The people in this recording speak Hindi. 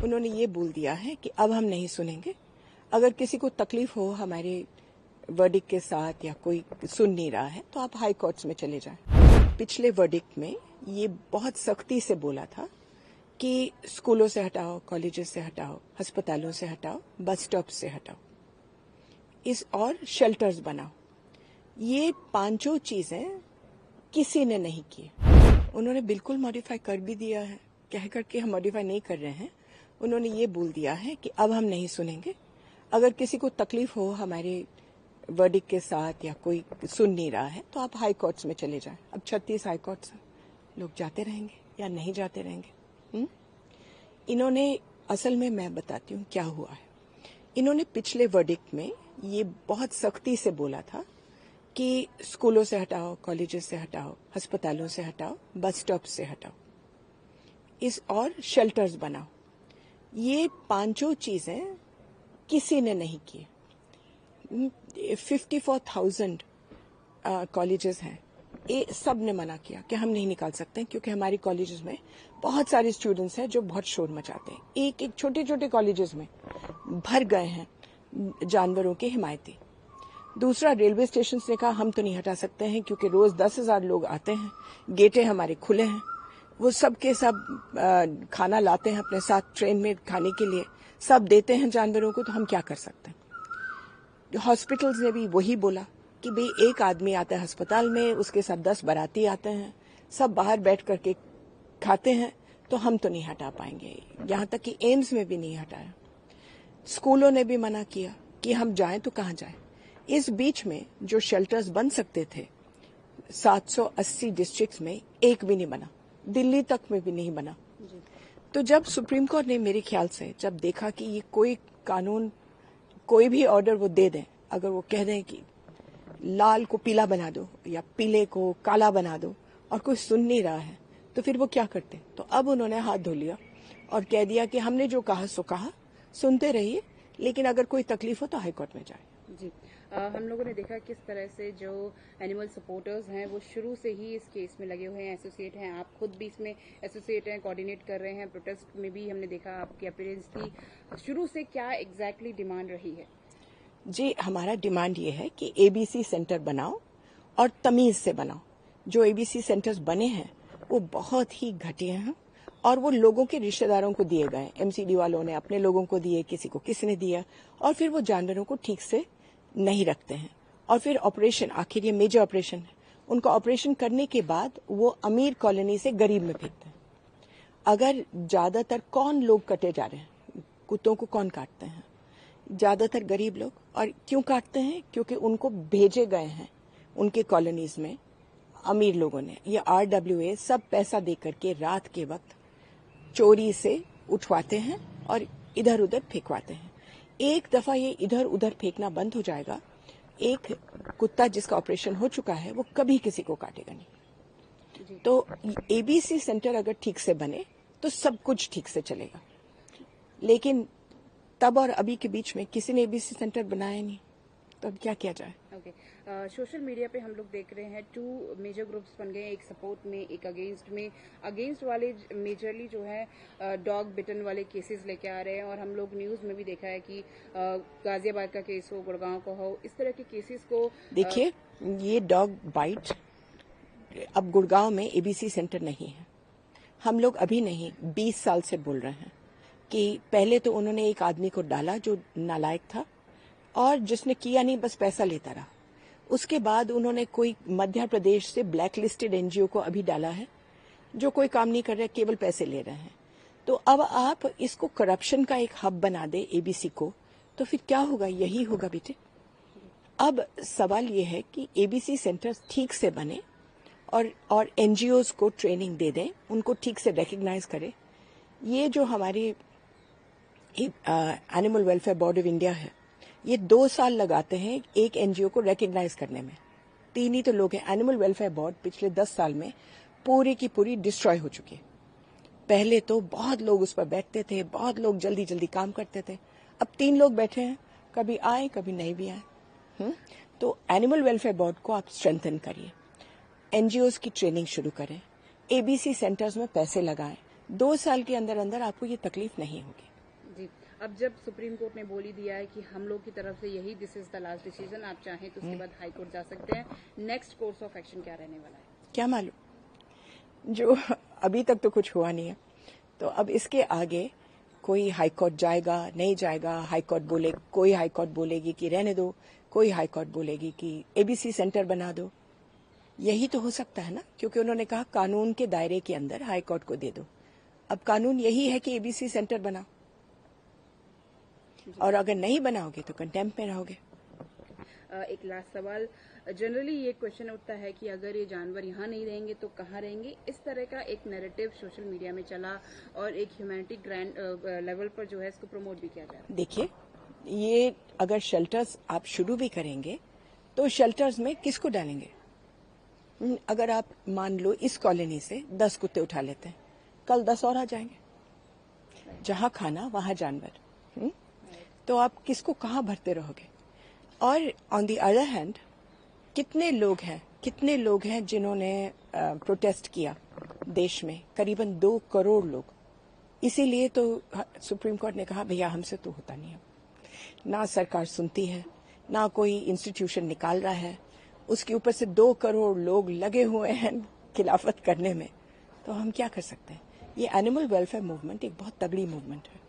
उन्होंने ये बोल दिया है कि अब हम नहीं सुनेंगे। अगर किसी को तकलीफ हो हमारे वर्डिक्ट के साथ या कोई सुन नहीं रहा है तो आप हाई कोर्ट्स में चले जाएं। पिछले वर्डिक्ट में ये बहुत सख्ती से बोला था कि स्कूलों से हटाओ, कॉलेजेस से हटाओ, अस्पतालों से हटाओ, बस स्टॉप से हटाओ, और शेल्टर्स बनाओ। ये पांचों चीजें किसी ने नहीं की। उन्होंने बिल्कुल मॉडिफाई कर भी दिया है, कह करके हम मॉडिफाई नहीं कर रहे हैं। उन्होंने ये बोल दिया है कि अब हम नहीं सुनेंगे। अगर किसी को तकलीफ हो हमारे वर्डिक्ट के साथ या कोई सुन नहीं रहा है तो आप हाई कोर्ट्स में चले जाएं। अब 36 हाई कोर्ट्स हैं, लोग जाते रहेंगे या नहीं जाते रहेंगे। इन्होंने असल में मैं बताती हूँ क्या हुआ है। इन्होंने पिछले वर्डिक्ट में ये बहुत सख्ती से बोला था कि स्कूलों से हटाओ, कॉलेजेस से हटाओ, अस्पतालों से हटाओ, बस स्टॉप से हटाओ, और शेल्टर्स बनाओ। ये पांचों चीजें किसी ने नहीं की। 54,000 कॉलेजेस हैं, ये सब ने मना किया कि हम नहीं निकाल सकते क्योंकि हमारी कॉलेजेस में बहुत सारे स्टूडेंट्स हैं जो बहुत शोर मचाते हैं। एक एक छोटे छोटे कॉलेजेस में भर गए हैं जानवरों के हिमायती। दूसरा, रेलवे स्टेशन ने कहा हम तो नहीं हटा सकते हैं क्योंकि रोज 10,000 लोग आते हैं, गेटें हमारे खुले हैं, वो सब के सब खाना लाते हैं अपने साथ ट्रेन में खाने के लिए, सब देते हैं जानवरों को, तो हम क्या कर सकते हैं। हॉस्पिटल्स ने भी वही बोला कि भाई एक आदमी आता है अस्पताल में, उसके साथ 10 बाराती आते हैं, सब बाहर बैठ करके खाते हैं, तो हम तो नहीं हटा पाएंगे। यहां तक कि एम्स में भी नहीं हटाया। स्कूलों ने भी मना किया कि हम जाएं तो कहां जाएं। इस बीच में जो शेल्टर्स बन सकते थे 780 डिस्ट्रिक्ट्स में एक भी नहीं बना, दिल्ली तक में भी नहीं बना। तो जब सुप्रीम कोर्ट ने मेरे ख्याल से जब देखा कि ये कोई कानून, कोई भी ऑर्डर वो दे दें, अगर वो कह दें कि लाल को पीला बना दो या पीले को काला बना दो और कोई सुन नहीं रहा है, तो फिर वो क्या करते। तो अब उन्होंने हाथ धो लिया और कह दिया कि हमने जो कहा सो कहा, सुनते रहिए, लेकिन अगर कोई तकलीफ हो तो हाईकोर्ट में जाए। जी, हम लोगों ने देखा किस तरह से जो एनिमल सपोर्टर्स हैं वो शुरू से ही इस केस में लगे हुए हैं, एसोसिएट हैं, आप खुद भी इसमें एसोसिएट हैं, कोऑर्डिनेट कर रहे हैं। प्रोटेस्ट में भी हमने देखा आपकी अपीयरेंस थी। शुरू से क्या एग्जैक्टली डिमांड रही है? जी, हमारा डिमांड ये है कि एबीसी सेंटर बनाओ और तमीज से बनाओ। जो एबीसी सेंटर्स बने हैं वो बहुत ही घटिया हैं और वो लोगों के रिश्तेदारों को दिए गए। एमसीडी वालों ने अपने लोगों को दिए, किसी को किसी ने दिया, और फिर वो जानवरों को ठीक से नहीं रखते हैं। और फिर ऑपरेशन, आखिर ये मेजर ऑपरेशन है, उनका ऑपरेशन करने के बाद वो अमीर कॉलोनी से गरीब में भेजते हैं। अगर ज्यादातर कौन लोग कटे जा रहे हैं, कुत्तों को कौन काटते हैं? ज्यादातर गरीब लोग। और क्यों काटते हैं? क्योंकि उनको भेजे गए हैं उनके कॉलोनीज में अमीर लोगों ने। ये RWA सब पैसा दे करके रात के वक्त चोरी से उठवाते हैं और इधर उधर फेंकवाते हैं। एक दफा ये इधर उधर फेंकना बंद हो जाएगा, एक कुत्ता जिसका ऑपरेशन हो चुका है वो कभी किसी को काटेगा नहीं। तो एबीसी सेंटर अगर ठीक से बने तो सब कुछ ठीक से चलेगा, लेकिन तब और अभी के बीच में किसी ने एबीसी सेंटर बनाया नहीं, तो अब क्या किया जाए। सोशल मीडिया पे हम लोग देख रहे हैं 2 मेजर ग्रुप्स बन गए, एक सपोर्ट में, एक अगेंस्ट में। अगेंस्ट वाले मेजरली जो है डॉग बिटन वाले केसेस लेके आ रहे हैं, और हम लोग न्यूज में भी देखा है कि गाजियाबाद का केस हो, गुड़गांव का हो, इस तरह के केसेस को देखिए। ये डॉग बाइट, अब गुड़गांव में एबीसी सेंटर नहीं है। हम लोग अभी नहीं 20 साल से बोल रहे हैं कि पहले तो उन्होंने एक आदमी को डाला जो नालायक था और जिसने किया नहीं, बस पैसा लेता रहा। उसके बाद उन्होंने कोई मध्य प्रदेश से ब्लैक लिस्टेड एनजीओ को अभी डाला है जो कोई काम नहीं कर रहे, केवल पैसे ले रहे हैं। तो अब आप इसको करप्शन का एक हब बना दे एबीसी को, तो फिर क्या होगा? यही होगा बेटे। अब सवाल ये है कि एबीसी सेंटर्स ठीक से बने और एनजीओज को ट्रेनिंग दे दें, उनको ठीक से रिकग्नाइज करें। ये जो हमारी animal welfare board of India है, ये 2 साल लगाते हैं एक एनजीओ को रिकग्नाइज करने में। 3 ही तो लोग हैं। एनिमल वेलफेयर बोर्ड पिछले 10 साल में पूरी की पूरी डिस्ट्रॉय हो चुकी है। पहले तो बहुत लोग उस पर बैठते थे, बहुत लोग जल्दी जल्दी काम करते थे। अब 3 लोग बैठे हैं, कभी आए कभी नहीं भी आए। तो एनिमल वेलफेयर बोर्ड को आप स्ट्रेंथन करिए, एनजीओज की ट्रेनिंग शुरू करें, एबीसी सेंटर्स में पैसे लगाएं। 2 साल के अंदर अंदर आपको ये तकलीफ नहीं होगी। जी, अब जब सुप्रीम कोर्ट ने बोल ही दिया है कि हम लोग की तरफ से यही this is the last decision, आप चाहें तो उसके बाद हाई कोर्ट जा सकते हैं, नेक्स्ट कोर्स ऑफ एक्शन क्या रहने वाला है? क्या मालूम, जो अभी तक तो कुछ हुआ नहीं है, तो अब इसके आगे कोई हाई कोर्ट जाएगा नहीं जाएगा, हाई कोर्ट बोले, कोई हाई कोर्ट बोलेगी कि रहने दो, कोई हाई कोर्ट बोलेगी कि एबीसी सेंटर बना दो। यही तो हो सकता है ना, क्योंकि उन्होंने कहा कानून के दायरे के अंदर हाई कोर्ट को दे दो। अब कानून यही है कि एबीसी सेंटर बनाओ, और अगर नहीं बनाओगे तो कंटेम्प्ट में रहोगे। एक लास्ट सवाल, जनरली ये क्वेश्चन उठता है कि अगर ये जानवर यहाँ नहीं रहेंगे तो कहाँ रहेंगे? इस तरह का एक नैरेटिव सोशल मीडिया में चला और एक ह्यूमैनिटी ग्रैंड लेवल पर जो है इसको प्रमोट भी किया जा रहा है। देखिए, ये अगर शेल्टर्स आप शुरू भी करेंगे तो शेल्टर्स में किसको डालेंगे? अगर आप मान लो इस कॉलोनी से 10 कुत्ते उठा लेते हैं, कल 10 और आ जाएंगे। जहां खाना वहां जानवर, तो आप किसको कहां भरते रहोगे? और ऑन द अदर हैंड कितने लोग हैं जिन्होंने प्रोटेस्ट किया देश में? करीबन 2 करोड़ लोग। इसीलिए तो सुप्रीम कोर्ट ने कहा भैया हमसे तो होता नहीं है, ना सरकार सुनती है, ना कोई इंस्टीट्यूशन निकाल रहा है, उसके ऊपर से 2 करोड़ लोग लगे हुए हैं खिलाफत करने में, तो हम क्या कर सकते हैं? ये एनिमल वेलफेयर मूवमेंट एक बहुत तगड़ी मूवमेंट है।